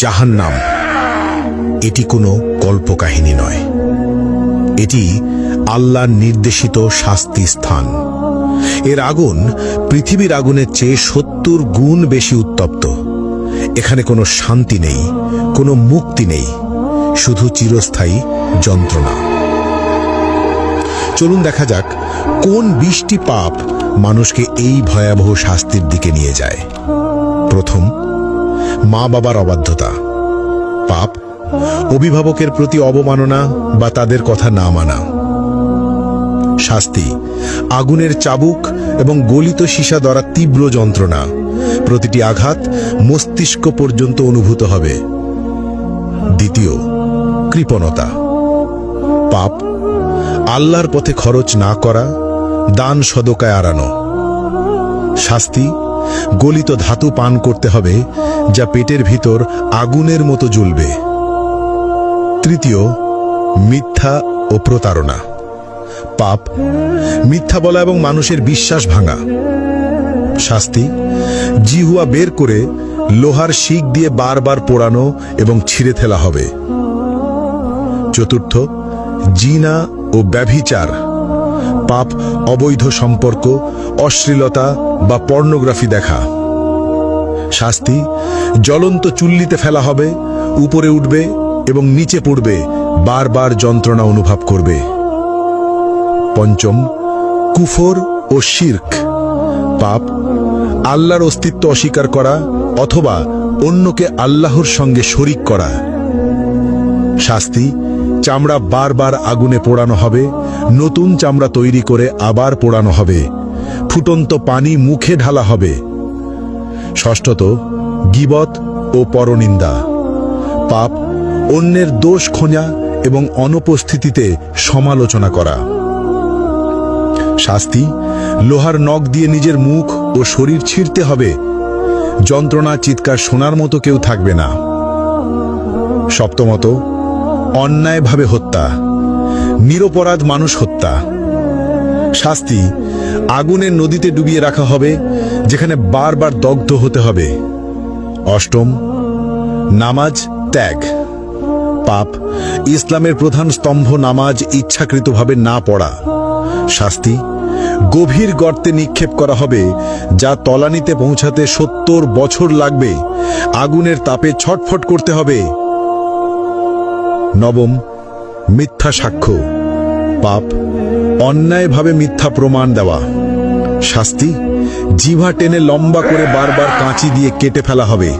জাহান্নাম এটি কোনো কল্পকাহিনী নয়, এটি আল্লাহর নির্দেশিত শাস্তি স্থান। এর আগুন পৃথিবীর আগুনের চেয়ে ৭০ গুণ বেশি উত্তপ্ত। এখানে কোনো শান্তি নেই, কোনো মুক্তি নেই, শুধু চিরস্থায়ী যন্ত্রণা। চলুন দেখা যাক কোন ২০টি পাপ মানুষকে এই ভয়াবহ শাস্তির দিকে নিয়ে যায়। প্রথম, মা বাবার অবাধ্যতা। পাপ অভিভাবকের প্রতি অবমাননা বা তাদের কথা না মানা। শাস্তি আগুনের চাবুক এবং গলিত সীসা দ্বারা তীব্র যন্ত্রণা। প্রতিটি আঘাত মস্তিষ্ক পর্যন্ত অনুভূত হবে। দ্বিতীয়, কৃপণতা। পাপ আল্লাহর পথে খরচ না করা, দান সদকায় আড়ানো। শাস্তি গলিত ধাতু পান করতে হবে, যা পেটের ভিতর আগুনের মতো জ্বলবে। তৃতীয়, মিথ্যা ও প্রতারণা। পাপ মিথ্যা বলা এবং মানুষের বিশ্বাস ভাঙা। শাস্তি জিহুয়া বের করে লোহার শিক দিয়ে বারবার পোড়ানো এবং ছিঁড়ে ফেলা হবে। চতুর্থ, জিনা ও ব্যভিচার। পাপ অবৈধ সম্পর্ক, অশ্লীলতা বা পর্নোগ্রাফি দেখা। শাস্তি জ্বলন্ত চুল্লিতে ফেলা হবে, উপরে উঠবে এবং নিচে পড়বে, বারবার যন্ত্রণা অনুভব করবে। পঞ্চম, কুফর ও শিরক। পাপ আল্লাহর অস্তিত্ব অস্বীকার করা অথবা অন্যকে আল্লাহর সঙ্গে শরিক করা। শাস্তি চামড়া বারবার আগুনে পোড়ানো হবে, নতুন চামড়া তৈরি করে আবার পোড়ানো হবে, ফুটন্ত পানি মুখে ঢালা হবে। ষষ্ঠত, গীবত ও পরনিন্দা। পাপ অন্যের দোষ খোঁজা এবং অনুপস্থিতিতে সমালোচনা করা। শাস্তি লোহার নখ দিয়ে নিজের মুখ ও শরীর ছিঁড়তে হবে, যন্ত্রণা চিৎকার শোনার মতো কেউ থাকবে না। সপ্তমত, অন্যায়ভাবে হত্যা, নিরপরাধ মানুষ হত্যা। শাস্তি আগুনের নদীতে ডুবিয়ে রাখা হবে, যেখানে বারবার দগ্ধ হতে হবে। অষ্টম, নামাজ ত্যাগ। পাপ ইসলামের প্রধান স্তম্ভ নামাজ ইচ্ছাকৃতভাবে না পড়া। শাস্তি গভীর গর্তে নিক্ষেপ করা হবে, যা তলানিতে পৌঁছাতে ৭০ বছর লাগবে, আগুনের তাপে ছটফট করতে হবে। নবম, মিথ্যা সাক্ষ্য। পাপ অন্যায়ভাবে মিথ্যা প্রমাণ দেওয়া। শাস্তি জিহ্বা টেনে লম্বা করে বারবার কাঁচি দিয়ে কেটে ফেলা হবে।